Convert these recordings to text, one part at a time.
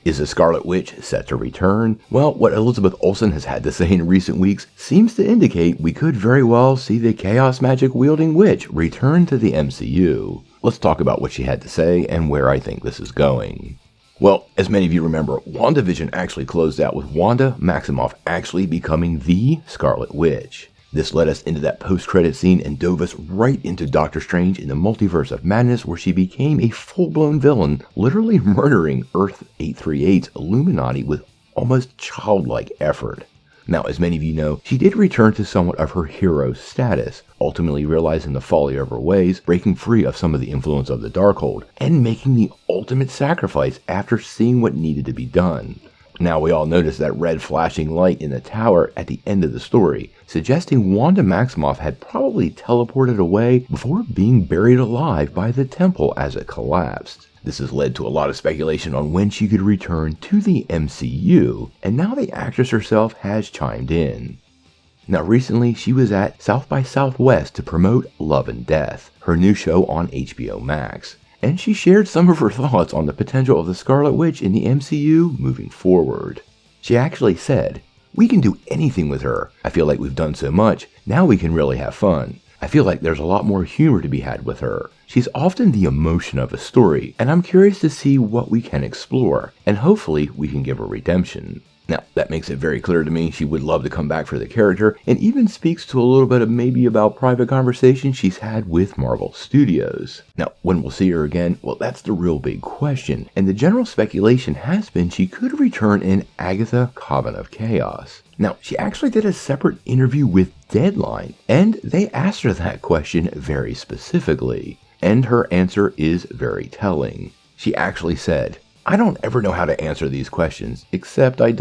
Is the Scarlet Witch set to return? Well, what Elizabeth Olsen has had to say in recent weeks seems to indicate we could very well see the chaos magic wielding witch return to the MCU. Let's talk about what she had to say and where I think this is going. Well, as many of you remember, WandaVision actually closed out with Wanda Maximoff actually becoming the Scarlet Witch. This led us into that post-credit scene and dove us right into Doctor Strange in the Multiverse of Madness, where she became a full-blown villain, literally murdering Earth 838's Illuminati with almost childlike effort. Now, as many of you know, she did return to somewhat of her hero status, ultimately realizing the folly of her ways, breaking free of some of the influence of the Darkhold, and making the ultimate sacrifice after seeing what needed to be done. Now, we all notice that red flashing light in the tower at the end of the story, suggesting Wanda Maximoff had probably teleported away before being buried alive by the temple as it collapsed. This has led to a lot of speculation on when she could return to the MCU, and now the actress herself has chimed in. Now, recently she was at South by Southwest to promote Love and Death, her new show on HBO Max. And she shared some of her thoughts on the potential of the Scarlet Witch in the MCU moving forward. She actually said, "We can do anything with her. I feel like we've done so much, now we can really have fun. I feel like there's a lot more humor to be had with her. She's often the emotion of a story, and I'm curious to see what we can explore, and hopefully we can give her redemption." Now, that makes it very clear to me she would love to come back for the character, and even speaks to a little bit of maybe about private conversations she's had with Marvel Studios. Now, when we'll see her again, well, that's the real big question, and the general speculation has been she could return in Agatha Coven of Chaos. Now, she actually did a separate interview with Deadline, and they asked her that question very specifically, and her answer is very telling. She actually said, "I don't ever know how to answer these questions, except I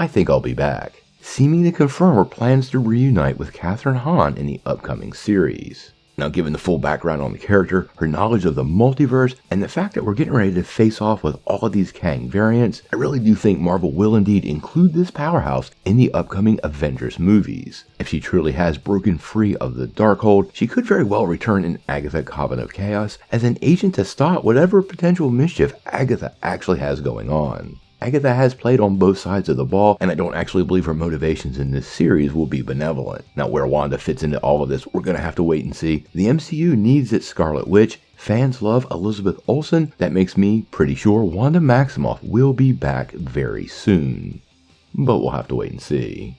think I'll be back," seeming to confirm her plans to reunite with Catherine Hahn in the upcoming series. Now, given the full background on the character, her knowledge of the multiverse, and the fact that we're getting ready to face off with all of these Kang variants, I really do think Marvel will indeed include this powerhouse in the upcoming Avengers movies. If she truly has broken free of the Darkhold, she could very well return in Agatha Coven of Chaos as an agent to stop whatever potential mischief Agatha actually has going on. Agatha has played on both sides of the ball, and I don't actually believe her motivations in this series will be benevolent. Now, where Wanda fits into all of this, we're going to have to wait and see. The MCU needs its Scarlet Witch. Fans love Elizabeth Olsen. That makes me pretty sure Wanda Maximoff will be back very soon. But we'll have to wait and see.